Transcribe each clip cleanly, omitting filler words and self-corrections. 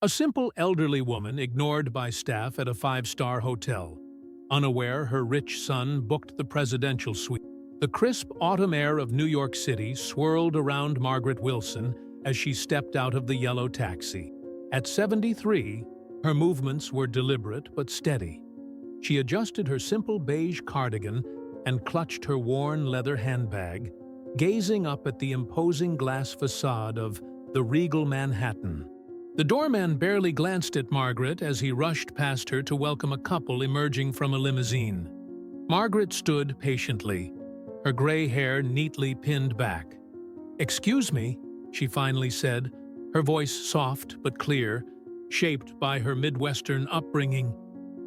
A simple elderly woman ignored by staff at a five-star hotel. Unaware, her rich son booked the presidential suite. The crisp autumn air of New York City swirled around Margaret Wilson as she stepped out of the yellow taxi. At 73, her movements were deliberate but steady. She adjusted her simple beige cardigan and clutched her worn leather handbag, gazing up at the imposing glass facade of the Regal Manhattan. The doorman barely glanced at Margaret as he rushed past her to welcome a couple emerging from a limousine. Margaret stood patiently, her gray hair neatly pinned back. "Excuse me," she finally said, her voice soft but clear, shaped by her Midwestern upbringing.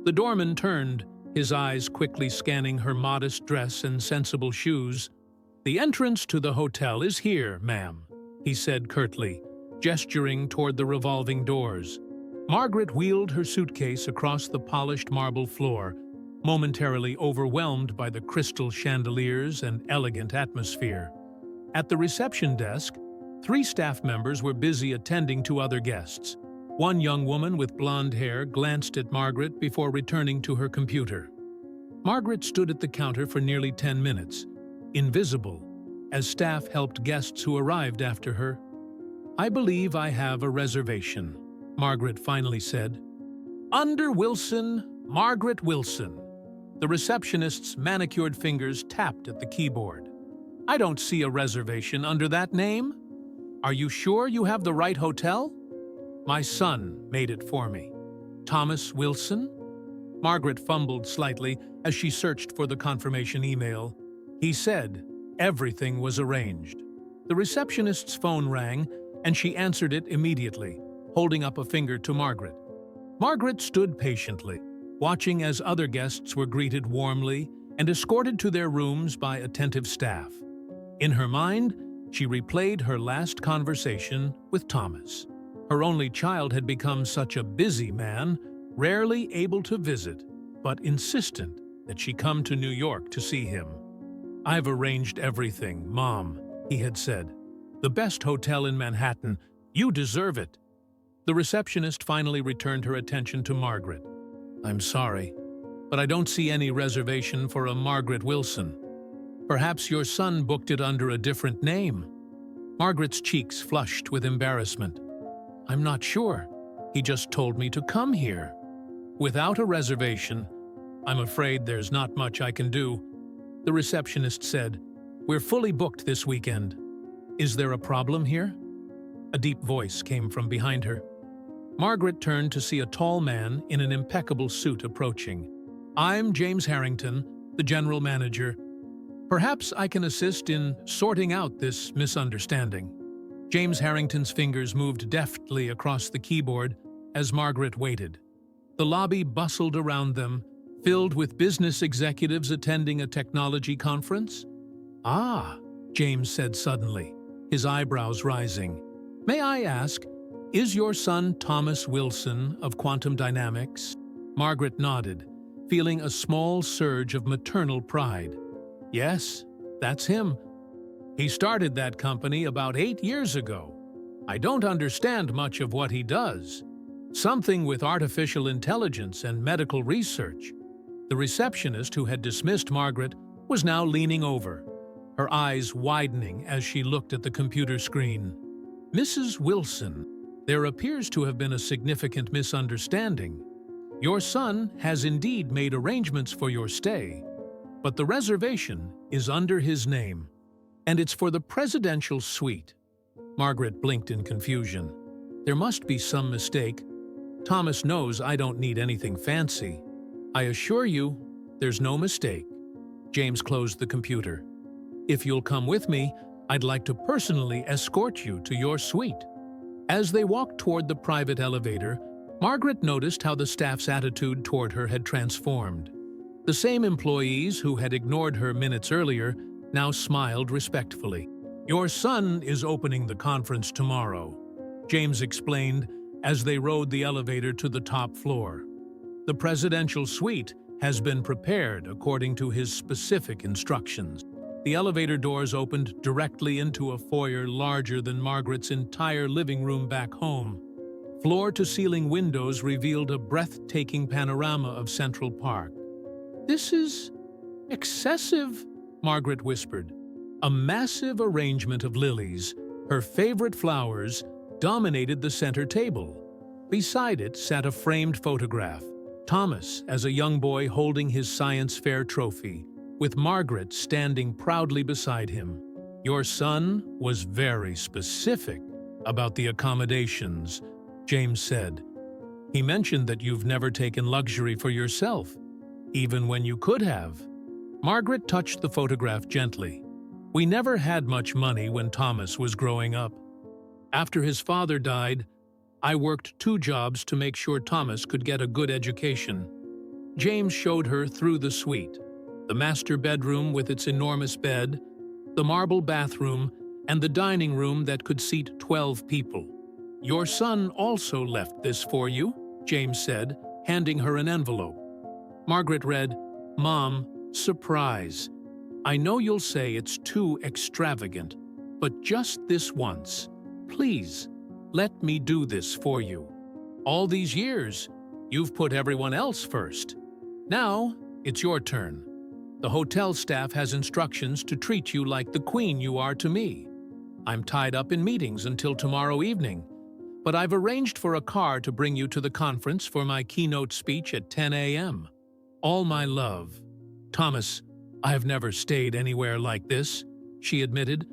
The doorman turned, his eyes quickly scanning her modest dress and sensible shoes. "The entrance to the hotel is here, ma'am," he said curtly, gesturing toward the revolving doors. Margaret wheeled her suitcase across the polished marble floor, momentarily overwhelmed by the crystal chandeliers and elegant atmosphere. At the reception desk, 3 staff members were busy attending to other guests. One young woman with blonde hair glanced at Margaret before returning to her computer. Margaret stood at the counter for nearly 10 minutes, invisible, as staff helped guests who arrived after her. "I believe I have a reservation," Margaret finally said. "Under Wilson, Margaret Wilson." The receptionist's manicured fingers tapped at the keyboard. "I don't see a reservation under that name. Are you sure you have the right hotel?" "My son made it for me." "Thomas Wilson?" Margaret fumbled slightly as she searched for the confirmation email. "He said everything was arranged." The receptionist's phone rang, and she answered it immediately, holding up a finger to Margaret. Margaret stood patiently, watching as other guests were greeted warmly and escorted to their rooms by attentive staff. In her mind, she replayed her last conversation with Thomas. Her only child had become such a busy man, rarely able to visit, but insistent that she come to New York to see him. "I've arranged everything, Mom," he had said. "The best hotel in Manhattan. You deserve it." The receptionist finally returned her attention to Margaret. "I'm sorry, but I don't see any reservation for a Margaret Wilson. Perhaps your son booked it under a different name." Margaret's cheeks flushed with embarrassment. "I'm not sure. He just told me to come here." "Without a reservation, I'm afraid there's not much I can do," the receptionist said. "We're fully booked this weekend. Is there a problem here?" A deep voice came from behind her. Margaret turned to see a tall man in an impeccable suit approaching. "I'm James Harrington, the general manager. Perhaps I can assist in sorting out this misunderstanding." James Harrington's fingers moved deftly across the keyboard as Margaret waited. The lobby bustled around them, filled with business executives attending a technology conference. "Ah," James said suddenly, his eyebrows rising. "May I ask, is your son Thomas Wilson of Quantum Dynamics?" Margaret nodded, feeling a small surge of maternal pride. "Yes, that's him. He started that company about 8 years ago. I don't understand much of what he does. Something with artificial intelligence and medical research." The receptionist, who had dismissed Margaret, was now leaning over, her eyes widening as she looked at the computer screen. "Mrs. Wilson, there appears to have been a significant misunderstanding. Your son has indeed made arrangements for your stay, but the reservation is under his name, and it's for the presidential suite." Margaret blinked in confusion. "There must be some mistake. Thomas knows I don't need anything fancy." "I assure you, there's no mistake." James closed the computer. "If you'll come with me, I'd like to personally escort you to your suite." As they walked toward the private elevator, Margaret noticed how the staff's attitude toward her had transformed. The same employees who had ignored her minutes earlier now smiled respectfully. "Your son is opening the conference tomorrow," James explained as they rode the elevator to the top floor. "The presidential suite has been prepared according to his specific instructions." The elevator doors opened directly into a foyer larger than Margaret's entire living room back home. Floor-to-ceiling windows revealed a breathtaking panorama of Central Park. "This is excessive," Margaret whispered. A massive arrangement of lilies, her favorite flowers, dominated the center table. Beside it sat a framed photograph, Thomas as a young boy holding his science fair trophy, with Margaret standing proudly beside him. "Your son was very specific about the accommodations," James said. "He mentioned that you've never taken luxury for yourself, even when you could have." Margaret touched the photograph gently. "We never had much money when Thomas was growing up. After his father died, I worked 2 jobs to make sure Thomas could get a good education." James showed her through the suite, the master bedroom with its enormous bed, the marble bathroom, and the dining room that could seat 12 people. "Your son also left this for you," James said, handing her an envelope. Margaret read, "Mom, surprise. I know you'll say it's too extravagant, but just this once, please, let me do this for you. All these years, you've put everyone else first. Now, it's your turn. The hotel staff has instructions to treat you like the queen you are to me. I'm tied up in meetings until tomorrow evening, but I've arranged for a car to bring you to the conference for my keynote speech at 10 a.m. All my love." "Thomas, I've never stayed anywhere like this," she admitted.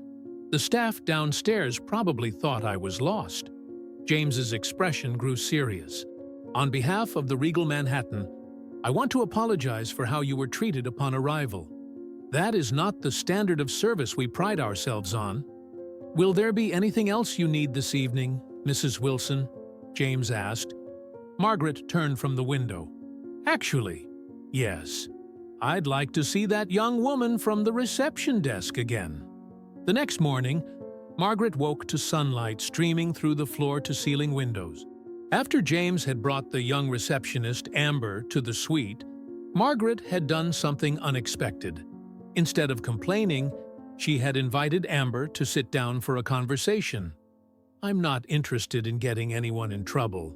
"The staff downstairs probably thought I was lost." James's expression grew serious. "On behalf of the Regal Manhattan, I want to apologize for how you were treated upon arrival. That is not the standard of service we pride ourselves on." "Will there be anything else you need this evening, Mrs. Wilson?" James asked. Margaret turned from the window. "Actually, yes. I'd like to see that young woman from the reception desk again." The next morning, Margaret woke to sunlight streaming through the floor-to-ceiling windows. After James had brought the young receptionist, Amber, to the suite, Margaret had done something unexpected. Instead of complaining, she had invited Amber to sit down for a conversation. "I'm not interested in getting anyone in trouble,"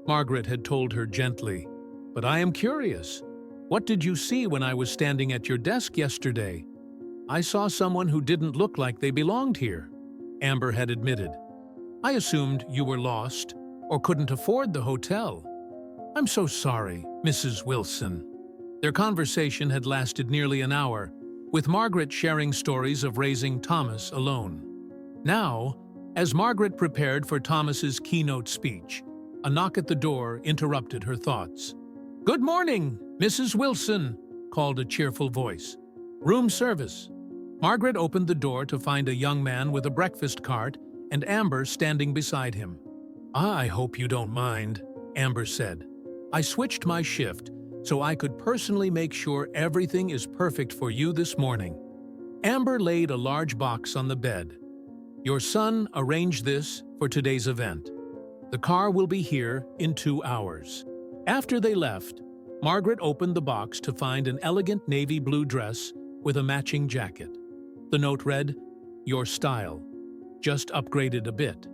Margaret had told her gently, "but I am curious. What did you see when I was standing at your desk yesterday?" "I saw someone who didn't look like they belonged here," Amber had admitted. "I assumed you were lost or couldn't afford the hotel." "I'm so sorry, Mrs. Wilson." Their conversation had lasted nearly an hour, with Margaret sharing stories of raising Thomas alone. Now, as Margaret prepared for Thomas's keynote speech, a knock at the door interrupted her thoughts. "Good morning, Mrs. Wilson," called a cheerful voice. "Room service." Margaret opened the door to find a young man with a breakfast cart and Amber standing beside him. "I hope you don't mind," Amber said. "I switched my shift so I could personally make sure everything is perfect for you this morning." Amber laid a large box on the bed. "Your son arranged this for today's event. The car will be here in 2 hours." After they left, Margaret opened the box to find an elegant navy blue dress with a matching jacket. The note read, "Your style. Just upgraded a bit.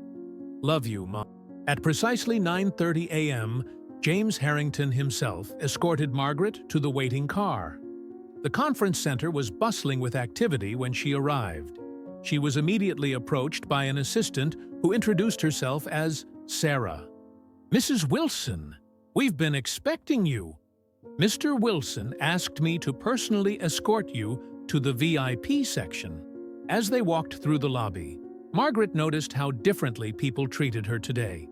Love you, Mom." At precisely 9:30 a.m., James Harrington himself escorted Margaret to the waiting car. The conference center was bustling with activity when she arrived. She was immediately approached by an assistant who introduced herself as Sarah. "Mrs. Wilson, we've been expecting you. Mr. Wilson asked me to personally escort you to the VIP section." As they walked through the lobby, Margaret noticed how differently people treated her today.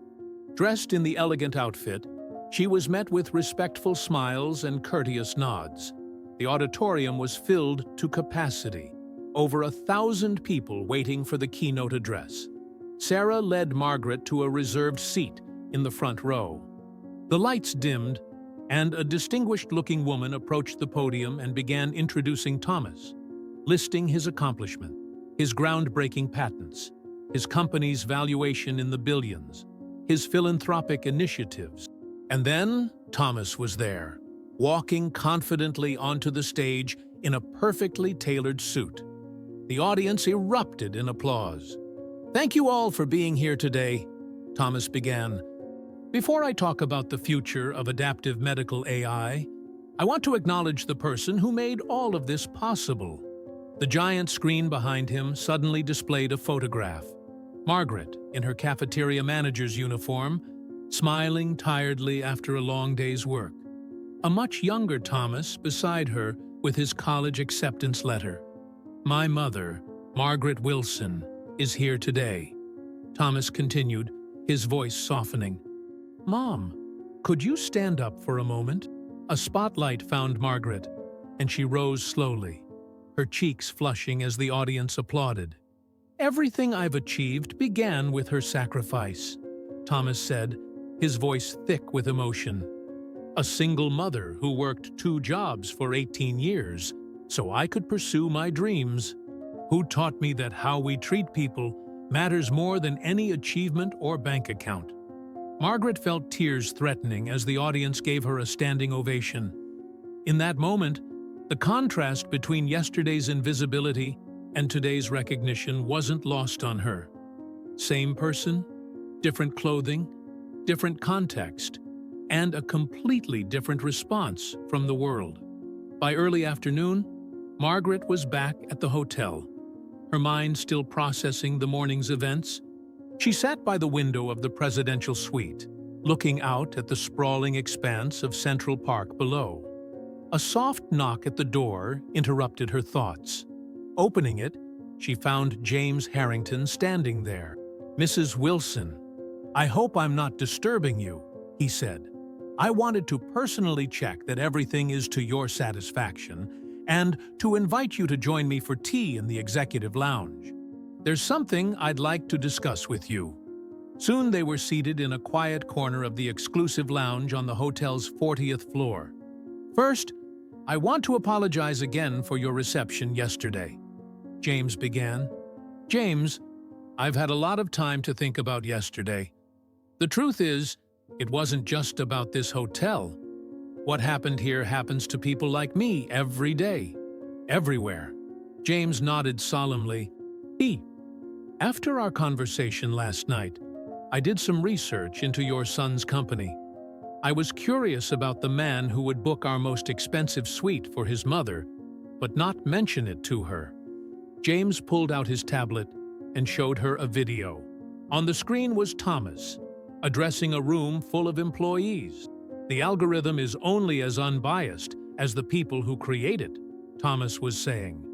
Dressed in the elegant outfit, she was met with respectful smiles and courteous nods. The auditorium was filled to capacity, over 1,000 people waiting for the keynote address. Sarah led Margaret to a reserved seat in the front row. The lights dimmed, and a distinguished-looking woman approached the podium and began introducing Thomas, listing his accomplishment, his groundbreaking patents, his company's valuation in the billions, his philanthropic initiatives. And then Thomas was there, walking confidently onto the stage in a perfectly tailored suit. The audience erupted in applause. "Thank you all for being here today," Thomas began. Before I talk about the future of adaptive medical AI, I want to acknowledge the person who made all of this possible. The giant screen behind him suddenly displayed a photograph. Margaret, in her cafeteria manager's uniform, smiling tiredly after a long day's work. A much younger Thomas beside her with his college acceptance letter. "My mother, Margaret Wilson, is here today," Thomas continued, his voice softening. "Mom, could you stand up for a moment?" A spotlight found Margaret, and she rose slowly, her cheeks flushing as the audience applauded. "Everything I've achieved began with her sacrifice," Thomas said, his voice thick with emotion. "A single mother who worked 2 jobs for 18 years so I could pursue my dreams. Who taught me that how we treat people matters more than any achievement or bank account." Margaret felt tears threatening as the audience gave her a standing ovation. In that moment, the contrast between yesterday's invisibility and today's recognition wasn't lost on her. Same person, different clothing, different context, and a completely different response from the world. By early afternoon, Margaret was back at the hotel, her mind still processing the morning's events. She sat by the window of the presidential suite, looking out at the sprawling expanse of Central Park below. A soft knock at the door interrupted her thoughts. Opening it, she found James Harrington standing there. "Mrs. Wilson, I hope I'm not disturbing you," he said. "I wanted to personally check that everything is to your satisfaction and to invite you to join me for tea in the executive lounge. There's something I'd like to discuss with you." Soon they were seated in a quiet corner of the exclusive lounge on the hotel's 40th floor. "First, I want to apologize again for your reception yesterday," James began. "James, I've had a lot of time to think about yesterday. The truth is, it wasn't just about this hotel. What happened here happens to people like me every day, everywhere." James nodded solemnly. "After our conversation last night, I did some research into your son's company. I was curious about the man who would book our most expensive suite for his mother, but not mention it to her." James pulled out his tablet and showed her a video. On the screen was Thomas, addressing a room full of employees. "The algorithm is only as unbiased as the people who create it," Thomas was saying.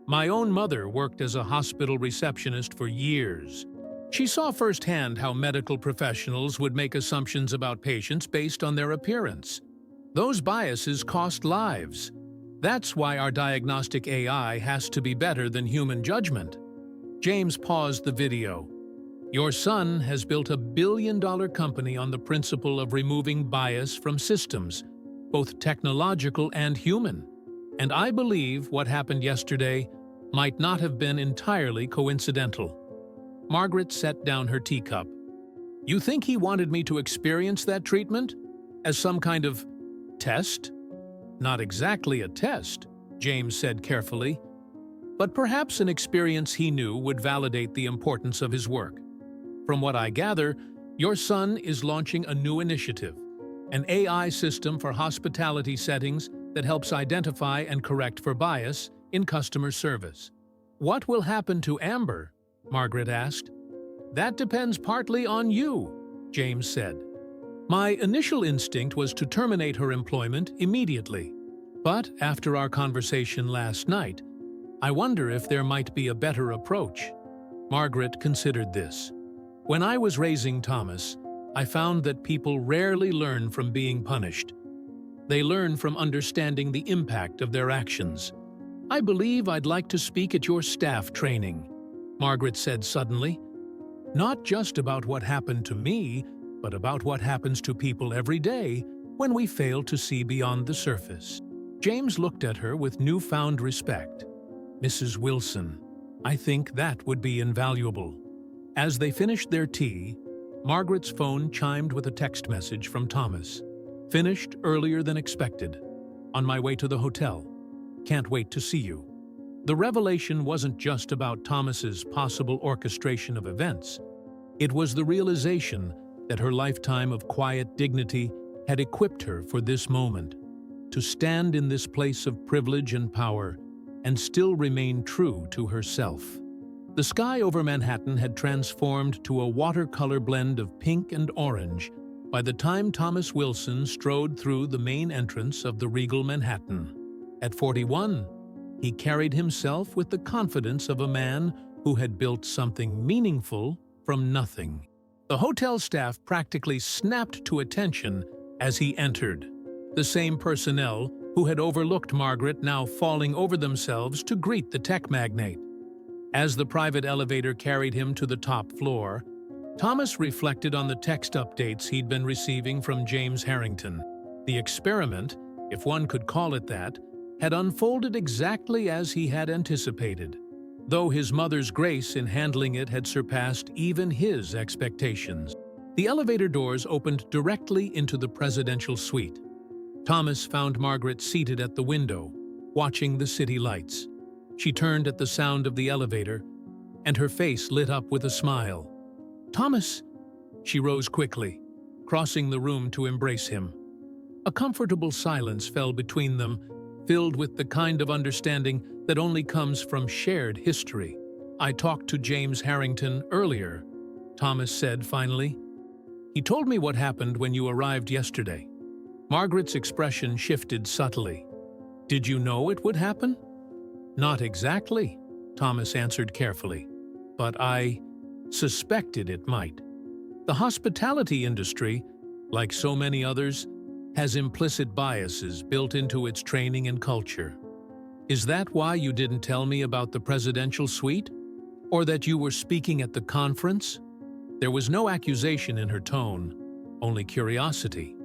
"My own mother worked as a hospital receptionist for years. She saw firsthand how medical professionals would make assumptions about patients based on their appearance. Those biases cost lives. That's why our diagnostic AI has to be better than human judgment." James paused the video. "Your son has built a billion-dollar company on the principle of removing bias from systems, both technological and human. And I believe what happened yesterday might not have been entirely coincidental." Margaret set down her teacup. "You think he wanted me to experience that treatment? As some kind of test?" "Not exactly a test," James said carefully, "but perhaps an experience he knew would validate the importance of his work. From what I gather, your son is launching a new initiative, an AI system for hospitality settings that helps identify and correct for bias in customer service." "What will happen to Amber?" Margaret asked. "That depends partly on you," James said. "My initial instinct was to terminate her employment immediately. But after our conversation last night, I wonder if there might be a better approach." Margaret considered this. "When I was raising Thomas, I found that people rarely learn from being punished. They learn from understanding the impact of their actions. I believe I'd like to speak at your staff training," Margaret said suddenly. "Not just about what happened to me, but about what happens to people every day when we fail to see beyond the surface." James looked at her with newfound respect. "Mrs. Wilson, I think that would be invaluable." As they finished their tea, Margaret's phone chimed with a text message from Thomas. "Finished earlier than expected. On my way to the hotel. Can't wait to see you." The revelation wasn't just about Thomas's possible orchestration of events. It was the realization that her lifetime of quiet dignity had equipped her for this moment, to stand in this place of privilege and power and still remain true to herself. The sky over Manhattan had transformed to a watercolor blend of pink and orange by the time Thomas Wilson strode through the main entrance of the Regal Manhattan. At 41, he carried himself with the confidence of a man who had built something meaningful from nothing. The hotel staff practically snapped to attention as he entered, the same personnel who had overlooked Margaret now falling over themselves to greet the tech magnate. As the private elevator carried him to the top floor, Thomas reflected on the text updates he'd been receiving from James Harrington. The experiment, if one could call it that, had unfolded exactly as he had anticipated, though his mother's grace in handling it had surpassed even his expectations. The elevator doors opened directly into the presidential suite. Thomas found Margaret seated at the window, watching the city lights. She turned at the sound of the elevator, and her face lit up with a smile. "Thomas!" She rose quickly, crossing the room to embrace him. A comfortable silence fell between them, filled with the kind of understanding that only comes from shared history. "I talked to James Harrington earlier," Thomas said finally. "He told me what happened when you arrived yesterday." Margaret's expression shifted subtly. "Did you know it would happen?" "Not exactly," Thomas answered carefully, "but I suspected it might. The hospitality industry, like so many others, has implicit biases built into its training and culture. Is that why you didn't tell me about the presidential suite? Or that you were speaking at the conference?" There was no accusation in her tone, only curiosity.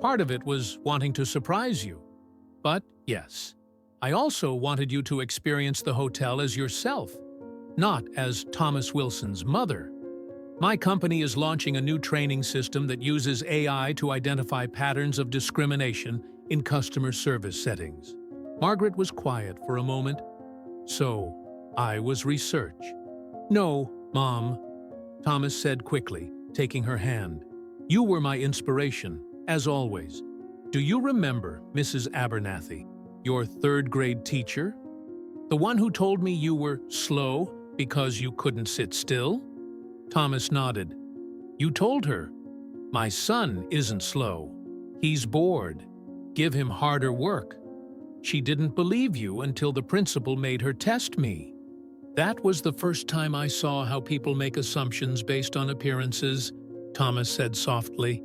"Part of it was wanting to surprise you. But, yes, I also wanted you to experience the hotel as yourself, not as Thomas Wilson's mother. My company is launching a new training system that uses AI to identify patterns of discrimination in customer service settings." Margaret was quiet for a moment. "So, I was research." "No, Mom," Thomas said quickly, taking her hand. "You were my inspiration, as always. Do you remember Mrs. Abernathy, your third-grade teacher? The one who told me you were slow because you couldn't sit still?" Thomas nodded. "You told her, 'My son isn't slow. He's bored. Give him harder work.' She didn't believe you until the principal made her test me. That was the first time I saw how people make assumptions based on appearances," Thomas said softly.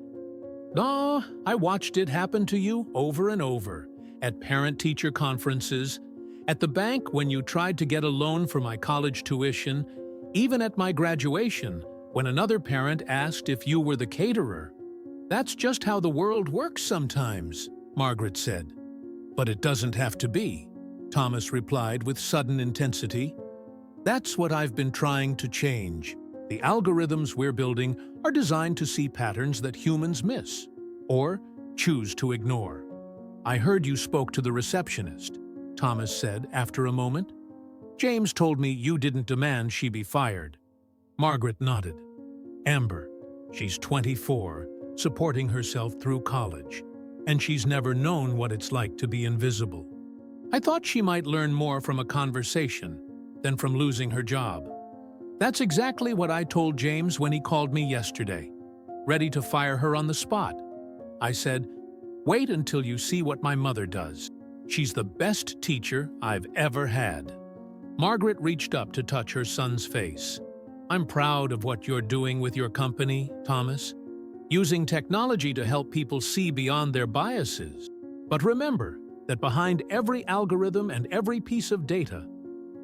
"No, I watched it happen to you over and over, at parent-teacher conferences, at the bank when you tried to get a loan for my college tuition, even at my graduation when another parent asked if you were the caterer. That's just how the world works sometimes," Margaret said. "But it doesn't have to be," Thomas replied with sudden intensity. "That's what I've been trying to change. The algorithms we're building are designed to see patterns that humans miss, or choose to ignore." "I heard you spoke to the receptionist," Thomas said after a moment. "James told me you didn't demand she be fired." Margaret nodded. "Amber, she's 24, supporting herself through college, and she's never known what it's like to be invisible. I thought she might learn more from a conversation than from losing her job. That's exactly what I told James when he called me yesterday, ready to fire her on the spot. I said, 'Wait until you see what my mother does. She's the best teacher I've ever had.'" Margaret reached up to touch her son's face. "I'm proud of what you're doing with your company, Thomas, using technology to help people see beyond their biases. But remember that behind every algorithm and every piece of data,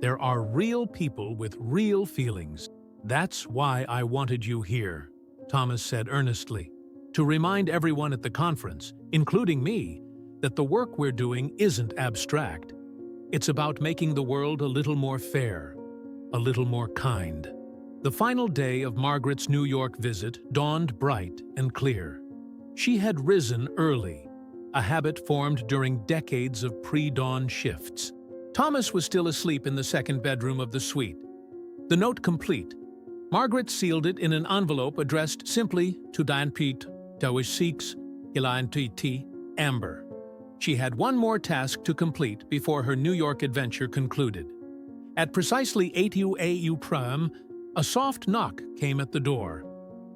there are real people with real feelings. That's why I wanted you here," Thomas said earnestly, "to remind everyone at the conference, including me, that the work we're doing isn't abstract. It's about making the world a little more fair, a little more kind." The final day of Margaret's New York visit dawned bright and clear. She had risen early, a habit formed during decades of pre-dawn shifts. Thomas was still asleep in the second bedroom of the suite. The note complete, Margaret sealed it in an envelope addressed simply to depict, Amber. She had one more task to complete before her New York adventure concluded. At precisely 8 UAU Prime, a soft knock came at the door.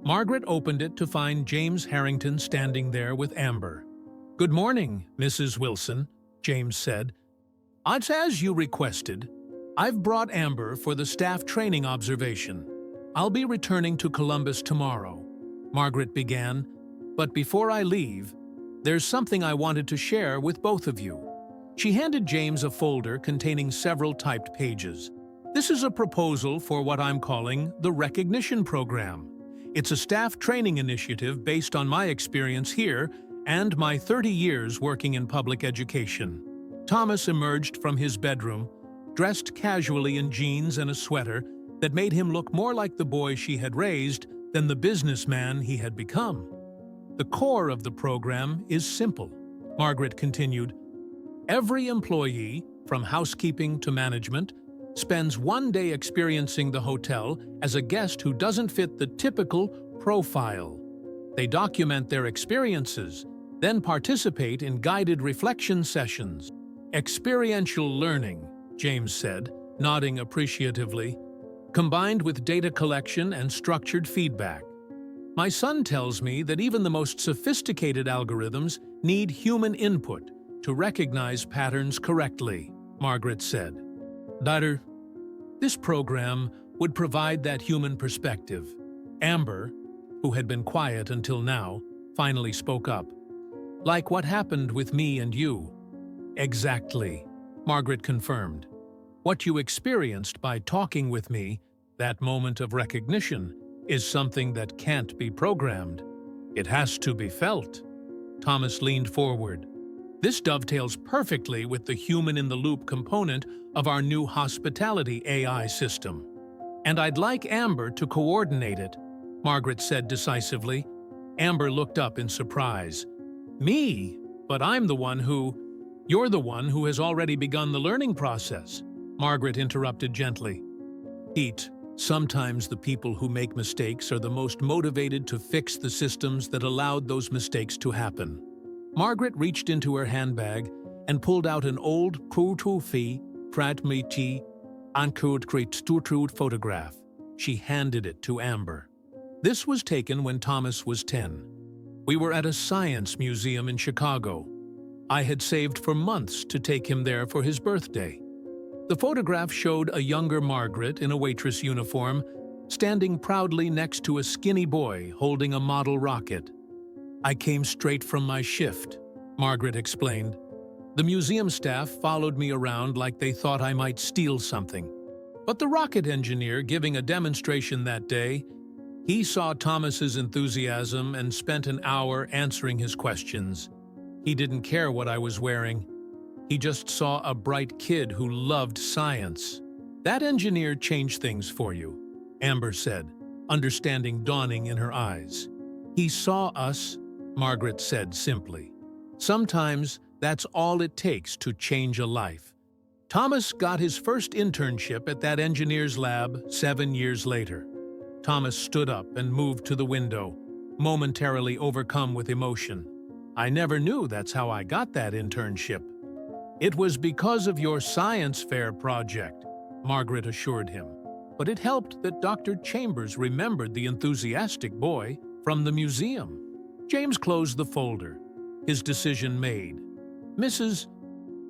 Margaret opened it to find James Harrington standing there with Amber. "Good morning, Mrs. Wilson," James said. "It's as you requested. I've brought Amber for the staff training observation. I'll be returning to Columbus tomorrow," Margaret began. "But before I leave, there's something I wanted to share with both of you." She handed James a folder containing several typed pages. "This is a proposal for what I'm calling the Recognition Program. It's a staff training initiative based on my experience here and my 30 years working in public education." Thomas emerged from his bedroom, dressed casually in jeans and a sweater that made him look more like the boy she had raised than the businessman he had become. "The core of the program is simple," Margaret continued. "Every employee, from housekeeping to management, spends one day experiencing the hotel as a guest who doesn't fit the typical profile. They document their experiences, then participate in guided reflection sessions. Experiential learning," James said, nodding appreciatively, "combined with data collection and structured feedback. My son tells me that even the most sophisticated algorithms need human input to recognize patterns correctly," Margaret said. "Daughter, this program would provide that human perspective." Amber, who had been quiet until now, finally spoke up. "Like what happened with me and you." "Exactly," Margaret confirmed. "What you experienced by talking with me, that moment of recognition, is something that can't be programmed. It has to be felt." Thomas leaned forward. "This dovetails perfectly with the human-in-the-loop component of our new hospitality AI system. And I'd like Amber to coordinate it," Margaret said decisively. Amber looked up in surprise. "Me? But I'm the one who—" "You're the one who has already begun the learning process," Margaret interrupted gently. "Pete, sometimes the people who make mistakes are the most motivated to fix the systems that allowed those mistakes to happen." Margaret reached into her handbag and pulled out an old photograph. She handed it to Amber. "This was taken when Thomas was 10. We were at a science museum in Chicago. I had saved for months to take him there for his birthday." The photograph showed a younger Margaret in a waitress uniform, standing proudly next to a skinny boy holding a model rocket. "I came straight from my shift," Margaret explained. "The museum staff followed me around like they thought I might steal something. But the rocket engineer giving a demonstration that day, he saw Thomas's enthusiasm and spent an hour answering his questions. He didn't care what I was wearing. He just saw a bright kid who loved science." "That engineer changed things for you," Amber said, understanding dawning in her eyes. "He saw us," Margaret said simply. "Sometimes that's all it takes to change a life." Thomas got his first internship at that engineer's lab 7 years later. Thomas stood up and moved to the window, momentarily overcome with emotion. "I never knew that's how I got that internship." "It was because of your science fair project," Margaret assured him. "But it helped that Dr. Chambers remembered the enthusiastic boy from the museum." James closed the folder, his decision made. "Mrs.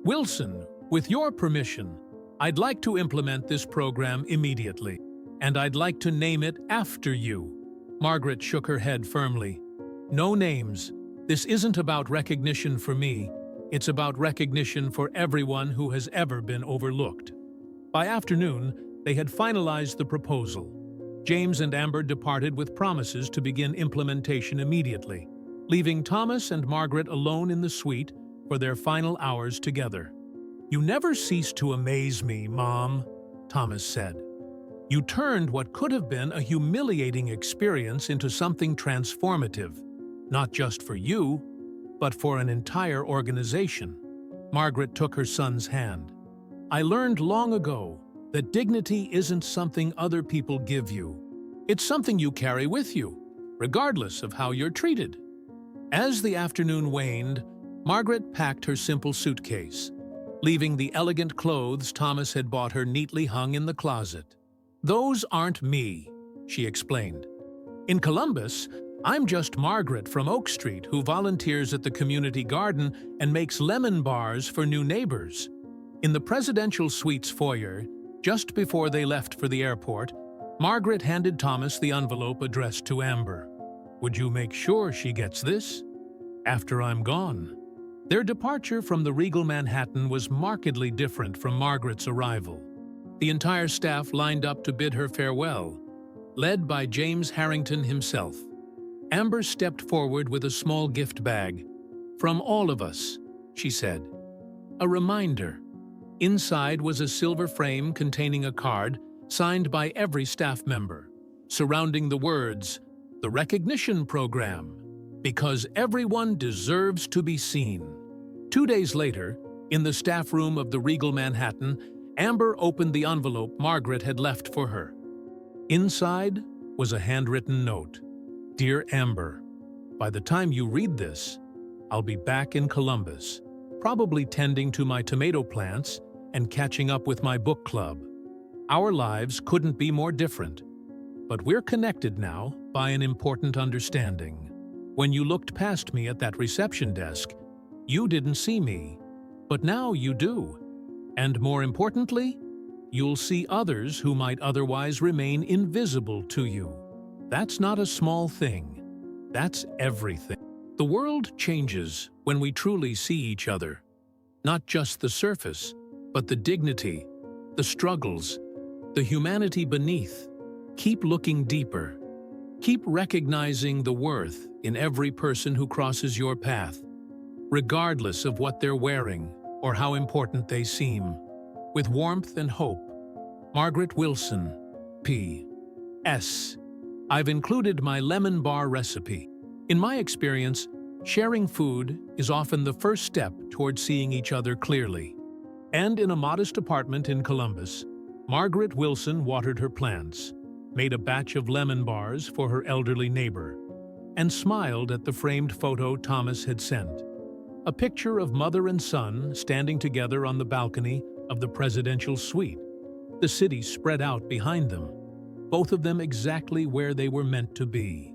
Wilson, with your permission, I'd like to implement this program immediately, and I'd like to name it after you." Margaret shook her head firmly. "No names. This isn't about recognition for me. It's about recognition for everyone who has ever been overlooked." By afternoon, they had finalized the proposal. James and Amber departed with promises to begin implementation immediately, leaving Thomas and Margaret alone in the suite for their final hours together. "You never cease to amaze me, Mom," Thomas said. "You turned what could have been a humiliating experience into something transformative, not just for you, but for an entire organization." Margaret took her son's hand. "I learned long ago that dignity isn't something other people give you. It's something you carry with you, regardless of how you're treated. As the afternoon waned, Margaret packed her simple suitcase, leaving the elegant clothes Thomas had bought her neatly hung in the closet. "Those aren't me," she explained. "In Columbus, I'm just Margaret from Oak Street who volunteers at the community garden and makes lemon bars for new neighbors." In the presidential suite's foyer, just before they left for the airport, Margaret handed Thomas the envelope addressed to Amber. "Would you make sure she gets this? After I'm gone." Their departure from the Regal Manhattan was markedly different from Margaret's arrival. The entire staff lined up to bid her farewell, led by James Harrington himself. Amber stepped forward with a small gift bag. "From all of us," she said. A reminder. Inside was a silver frame containing a card signed by every staff member, surrounding the words, "The Recognition Program, because everyone deserves to be seen." 2 days later, in the staff room of the Regal Manhattan, Amber opened the envelope Margaret had left for her. Inside was a handwritten note. "Dear Amber, by the time you read this, I'll be back in Columbus, probably tending to my tomato plants and catching up with my book club. Our lives couldn't be more different, but we're connected now by an important understanding. When you looked past me at that reception desk, you didn't see me, but now you do. And more importantly, you'll see others who might otherwise remain invisible to you. That's not a small thing. That's everything." The world changes when we truly see each other. Not just the surface, but the dignity, the struggles, the humanity beneath. Keep looking deeper. Keep recognizing the worth in every person who crosses your path, regardless of what they're wearing or how important they seem. With warmth and hope, Margaret Wilson, P.S. I've included my lemon bar recipe. In my experience, sharing food is often the first step toward seeing each other clearly. And in a modest apartment in Columbus, Margaret Wilson watered her plants, made a batch of lemon bars for her elderly neighbor, and smiled at the framed photo Thomas had sent. A picture of mother and son standing together on the balcony of the presidential suite, the city spread out behind them, both of them exactly where they were meant to be.